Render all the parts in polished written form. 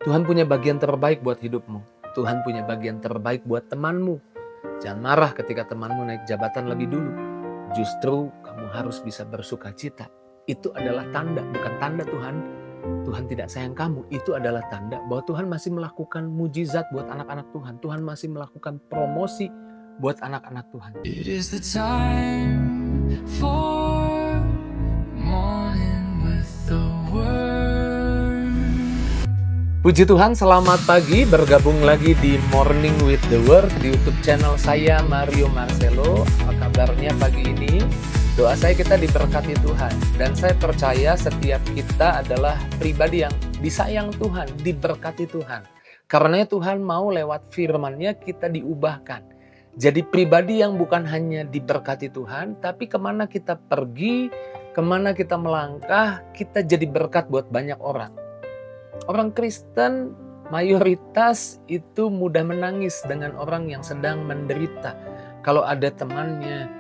Tuhan punya bagian terbaik buat hidupmu. Tuhan punya bagian terbaik buat temanmu. Jangan marah ketika temanmu naik jabatan lebih dulu. Justru kamu harus bisa bersuka cita. Itu adalah tanda, bukan tanda Tuhan tidak sayang kamu. Itu adalah tanda bahwa Tuhan masih melakukan mujizat buat anak-anak Tuhan. Tuhan masih melakukan promosi buat anak-anak Tuhan. It is the time for morning with the word. Puji Tuhan, selamat pagi. Bergabung lagi di Morning with the Word di YouTube channel saya, Mario Marcelo. Apa kabarnya pagi ini? Doa saya kita diberkati Tuhan. Dan saya percaya setiap kita adalah pribadi yang disayang Tuhan, diberkati Tuhan. Karena Tuhan mau lewat firman-Nya kita diubahkan. Jadi pribadi yang bukan hanya diberkati Tuhan, tapi kemana kita pergi, kemana kita melangkah, kita jadi berkat buat banyak orang. Orang Kristen mayoritas itu mudah menangis dengan orang yang sedang menderita. Kalau ada temannya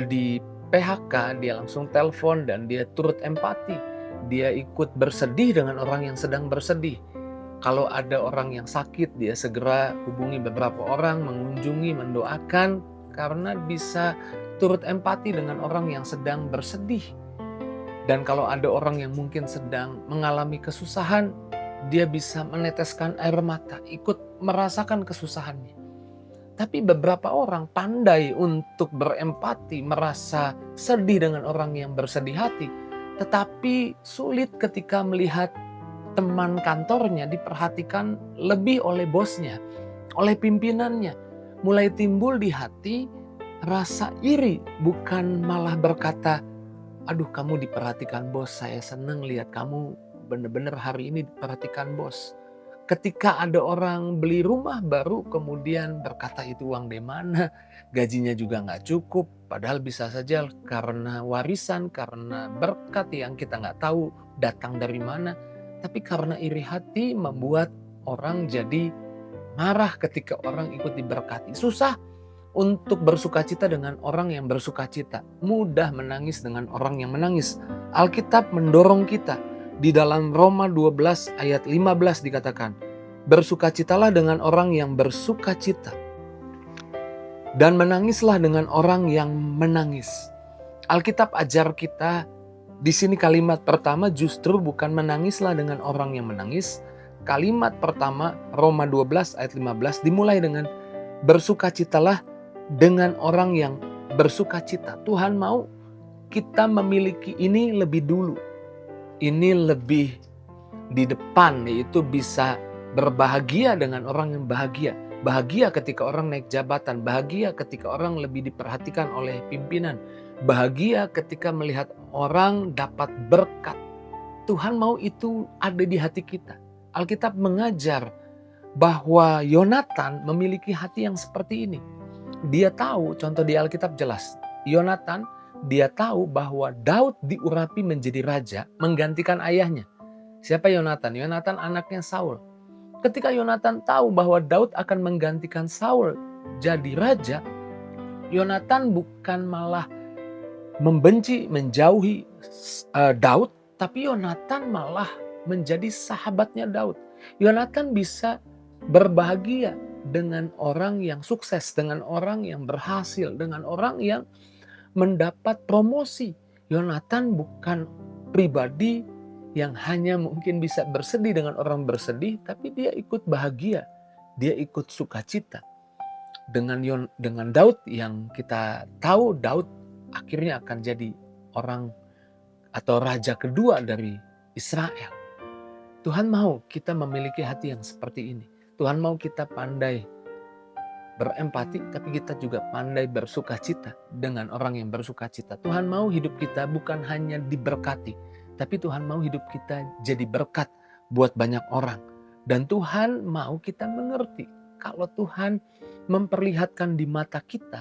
di PHK, dia langsung telepon dan dia turut empati. Dia ikut bersedih dengan orang yang sedang bersedih. Kalau ada orang yang sakit, dia segera hubungi beberapa orang, mengunjungi, mendoakan, karena bisa turut empati dengan orang yang sedang bersedih. Dan kalau ada orang yang mungkin sedang mengalami kesusahan, dia bisa meneteskan air mata, ikut merasakan kesusahannya. Tapi beberapa orang pandai untuk berempati, merasa sedih dengan orang yang bersedih hati, tetapi sulit ketika melihat teman kantornya diperhatikan lebih oleh bosnya, oleh pimpinannya. Mulai timbul di hati rasa iri, bukan malah berkata, aduh kamu diperhatikan bos, saya senang lihat kamu benar-benar hari ini diperhatikan bos. Ketika ada orang beli rumah baru kemudian berkata itu uang dari mana, gajinya juga nggak cukup. Padahal bisa saja karena warisan, karena berkat yang kita nggak tahu datang dari mana. Tapi karena iri hati membuat orang jadi marah ketika orang ikut diberkati. Susah untuk bersukacita dengan orang yang bersukacita. Mudah menangis dengan orang yang menangis. Alkitab mendorong kita. Di dalam Roma 12 ayat 15 dikatakan, bersukacitalah dengan orang yang bersukacita. Dan menangislah dengan orang yang menangis. Alkitab ajar kita, di sini kalimat pertama justru bukan menangislah dengan orang yang menangis. Kalimat pertama Roma 12 ayat 15 dimulai dengan bersukacitalah dengan orang yang bersukacita. Tuhan mau kita memiliki ini lebih dulu. Ini lebih di depan, yaitu bisa berbahagia dengan orang yang bahagia. Bahagia ketika orang naik jabatan, bahagia ketika orang lebih diperhatikan oleh pimpinan, bahagia ketika melihat orang dapat berkat. Tuhan mau itu ada di hati kita. Alkitab mengajar bahwa Yonatan memiliki hati yang seperti ini. Dia tahu, contoh di Alkitab jelas, Yonatan dia tahu bahwa Daud diurapi menjadi raja menggantikan ayahnya. Siapa Yonatan? Yonatan anaknya Saul. Ketika Yonatan tahu bahwa Daud akan menggantikan Saul jadi raja, Yonatan bukan malah membenci, menjauhi Daud, tapi Yonatan malah menjadi sahabatnya Daud. Yonatan bisa berbahagia dengan orang yang sukses, dengan orang yang berhasil, dengan orang yang mendapat promosi. Yonatan bukan pribadi yang hanya mungkin bisa bersedih dengan orang bersedih, tapi dia ikut bahagia, dia ikut sukacita. Dengan Daud yang kita tahu Daud akhirnya akan jadi orang atau raja kedua dari Israel. Tuhan mau kita memiliki hati yang seperti ini. Tuhan mau kita pandai berempati, tapi kita juga pandai bersukacita dengan orang yang bersukacita. Tuhan mau hidup kita bukan hanya diberkati, tapi Tuhan mau hidup kita jadi berkat buat banyak orang. Dan Tuhan mau kita mengerti, kalau Tuhan memperlihatkan di mata kita,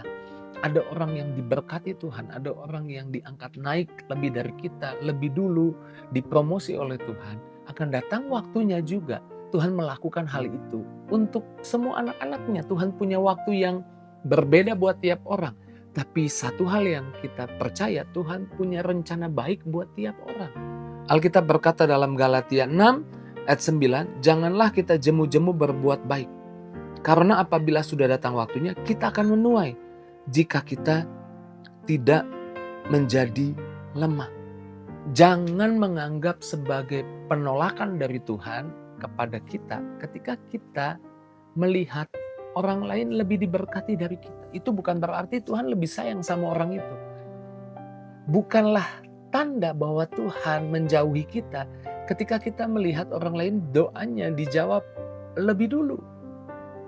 ada orang yang diberkati Tuhan, ada orang yang diangkat naik lebih dari kita, lebih dulu dipromosi oleh Tuhan, akan datang waktunya juga Tuhan melakukan hal itu untuk semua anak-anaknya. Tuhan punya waktu yang berbeda buat tiap orang. Tapi satu hal yang kita percaya, Tuhan punya rencana baik buat tiap orang. Alkitab berkata dalam Galatia 6 Ayat 9, janganlah kita jemu-jemu berbuat baik. Karena apabila sudah datang waktunya, kita akan menuai jika kita tidak menjadi lemah. Jangan menganggap sebagai penolakan dari Tuhan kepada kita ketika kita melihat orang lain lebih diberkati dari kita. Itu bukan berarti Tuhan lebih sayang sama orang itu. Bukanlah tanda bahwa Tuhan menjauhi kita ketika kita melihat orang lain doanya dijawab lebih dulu.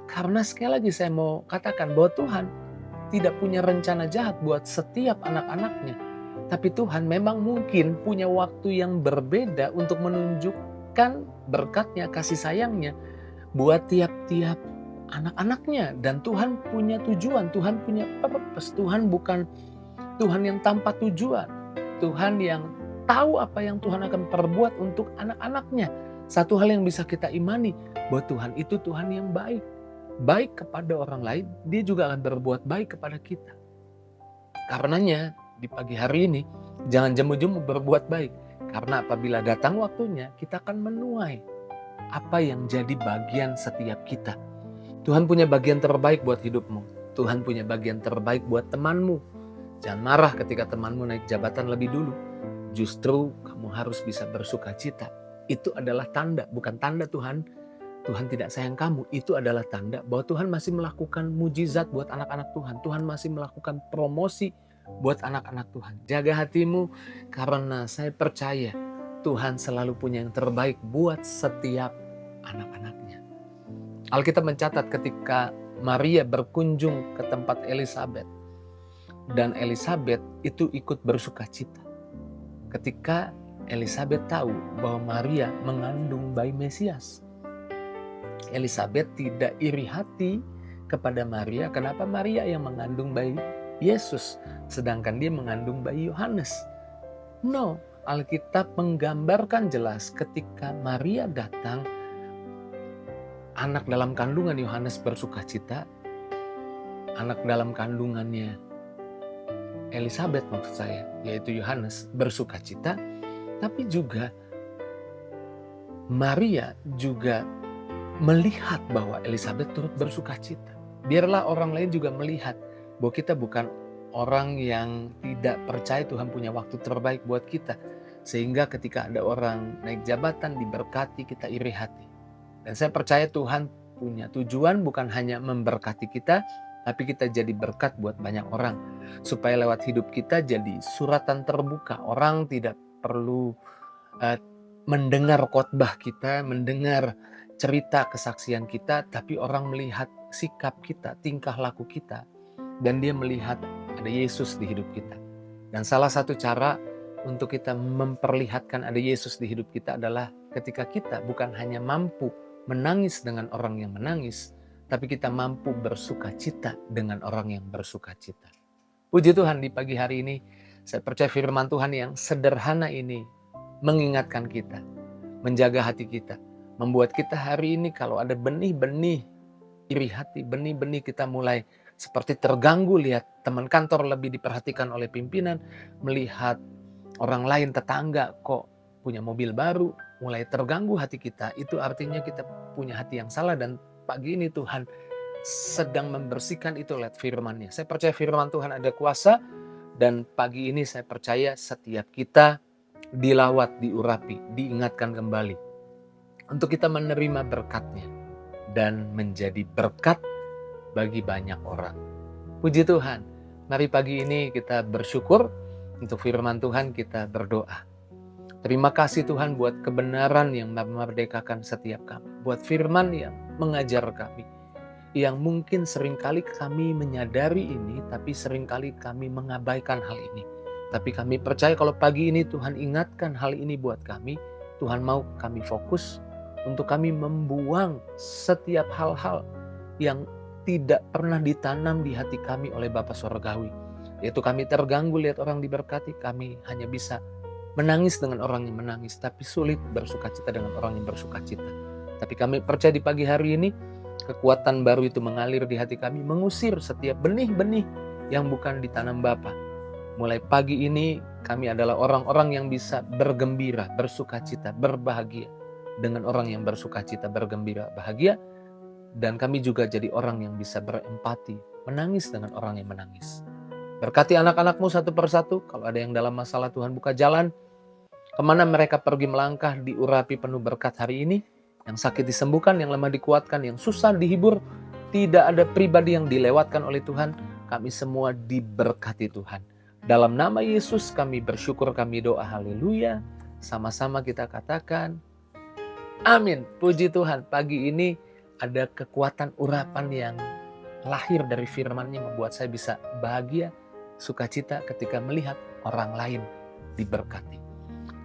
Karena sekali lagi saya mau katakan bahwa Tuhan tidak punya rencana jahat buat setiap anak-anaknya. Tapi Tuhan memang mungkin punya waktu yang berbeda untuk menunjukkan berkatnya, kasih sayangnya buat tiap-tiap anak-anaknya. Dan Tuhan punya tujuan, Tuhan punya purpose. Tuhan bukan Tuhan yang tanpa tujuan. Tuhan yang tahu apa yang Tuhan akan perbuat untuk anak-anaknya. Satu hal yang bisa kita imani, bahwa Tuhan itu Tuhan yang baik. Baik kepada orang lain, dia juga akan berbuat baik kepada kita. Karenanya di pagi hari ini, jangan jemu-jemu berbuat baik. Karena apabila datang waktunya, kita akan menuai apa yang jadi bagian setiap kita. Tuhan punya bagian terbaik buat hidupmu. Tuhan punya bagian terbaik buat temanmu. Jangan marah ketika temanmu naik jabatan lebih dulu. Justru kamu harus bisa bersuka cita. Itu adalah tanda, bukan tanda Tuhan tidak sayang kamu. Itu adalah tanda bahwa Tuhan masih melakukan mujizat buat anak-anak Tuhan. Tuhan masih melakukan promosi buat anak-anak Tuhan. Jaga hatimu karena saya percaya Tuhan selalu punya yang terbaik buat setiap anak-anaknya. Alkitab mencatat ketika Maria berkunjung ke tempat Elisabet dan Elisabet itu ikut bersuka cita. Ketika Elisabet tahu bahwa Maria mengandung bayi Mesias. Elisabet tidak iri hati kepada Maria. Kenapa Maria yang mengandung bayi Yesus, sedangkan dia mengandung bayi Yohanes? No, Alkitab menggambarkan jelas ketika Maria datang, anak dalam kandungan Yohanes bersuka cita, anak dalam kandungannya Elisabet maksud saya, yaitu Yohanes bersuka cita, tapi juga Maria juga melihat bahwa Elisabet turut bersuka cita. Biarlah orang lain juga melihat bahwa kita bukan orang yang tidak percaya Tuhan punya waktu terbaik buat kita. Sehingga ketika ada orang naik jabatan diberkati, kita iri hati. Dan saya percaya Tuhan punya tujuan bukan hanya memberkati kita, tapi kita jadi berkat buat banyak orang. Supaya lewat hidup kita jadi suratan terbuka. Orang tidak perlu mendengar khotbah kita, mendengar cerita kesaksian kita, tapi orang melihat sikap kita, tingkah laku kita, dan dia melihat ada Yesus di hidup kita. Dan salah satu cara untuk kita memperlihatkan ada Yesus di hidup kita adalah ketika kita bukan hanya mampu menangis dengan orang yang menangis, tapi kita mampu bersuka cita dengan orang yang bersuka cita. Puji Tuhan, di pagi hari ini saya percaya firman Tuhan yang sederhana ini mengingatkan kita, menjaga hati kita, membuat kita hari ini kalau ada benih-benih iri hati, benih-benih kita mulai seperti terganggu lihat teman kantor lebih diperhatikan oleh pimpinan, melihat orang lain tetangga kok punya mobil baru, mulai terganggu hati kita. Itu artinya kita punya hati yang salah dan pagi ini Tuhan sedang membersihkan itu lewat firman-Nya. Saya percaya firman Tuhan ada kuasa dan pagi ini saya percaya setiap kita dilawat, diurapi, diingatkan kembali untuk kita menerima berkat-Nya dan menjadi berkat bagi banyak orang. Puji Tuhan, mari pagi ini kita bersyukur untuk firman Tuhan, kita berdoa. Terima kasih Tuhan buat kebenaran yang memerdekakan setiap kami, buat firman yang mengajar kami, yang mungkin seringkali kami menyadari ini, tapi seringkali kami mengabaikan hal ini. Tapi kami percaya kalau pagi ini Tuhan ingatkan hal ini buat kami, Tuhan mau kami fokus untuk kami membuang setiap hal-hal yang tidak pernah ditanam di hati kami oleh Bapa Surgawi. Yaitu kami terganggu lihat orang diberkati, kami hanya bisa menangis dengan orang yang menangis, tapi sulit bersuka cita dengan orang yang bersuka cita. Tapi kami percaya di pagi hari ini, kekuatan baru itu mengalir di hati kami, mengusir setiap benih-benih yang bukan ditanam Bapa. Mulai pagi ini kami adalah orang-orang yang bisa bergembira, bersuka cita, berbahagia. dengan orang yang bersukacita, bergembira, bahagia. Dan kami juga jadi orang yang bisa berempati, menangis dengan orang yang menangis. Berkati anak-anakmu satu persatu, kalau ada yang dalam masalah Tuhan buka jalan, kemana mereka pergi melangkah diurapi penuh berkat hari ini, yang sakit disembuhkan, yang lemah dikuatkan, yang susah dihibur, tidak ada pribadi yang dilewatkan oleh Tuhan, kami semua diberkati Tuhan. Dalam nama Yesus kami bersyukur, kami doa, haleluya. Sama-sama kita katakan, amin. Puji Tuhan, pagi ini ada kekuatan urapan yang lahir dari firman-Nya membuat saya bisa bahagia, sukacita ketika melihat orang lain diberkati.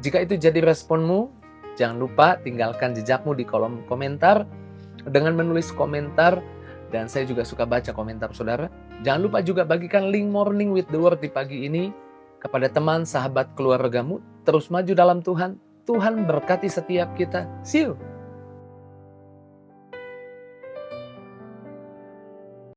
Jika itu jadi responmu, jangan lupa tinggalkan jejakmu di kolom komentar dengan menulis komentar, dan saya juga suka baca komentar saudara. Jangan lupa juga bagikan link Morning with the Word di pagi ini kepada teman, sahabat, keluargamu. Terus maju dalam Tuhan. Tuhan berkati setiap kita. See you.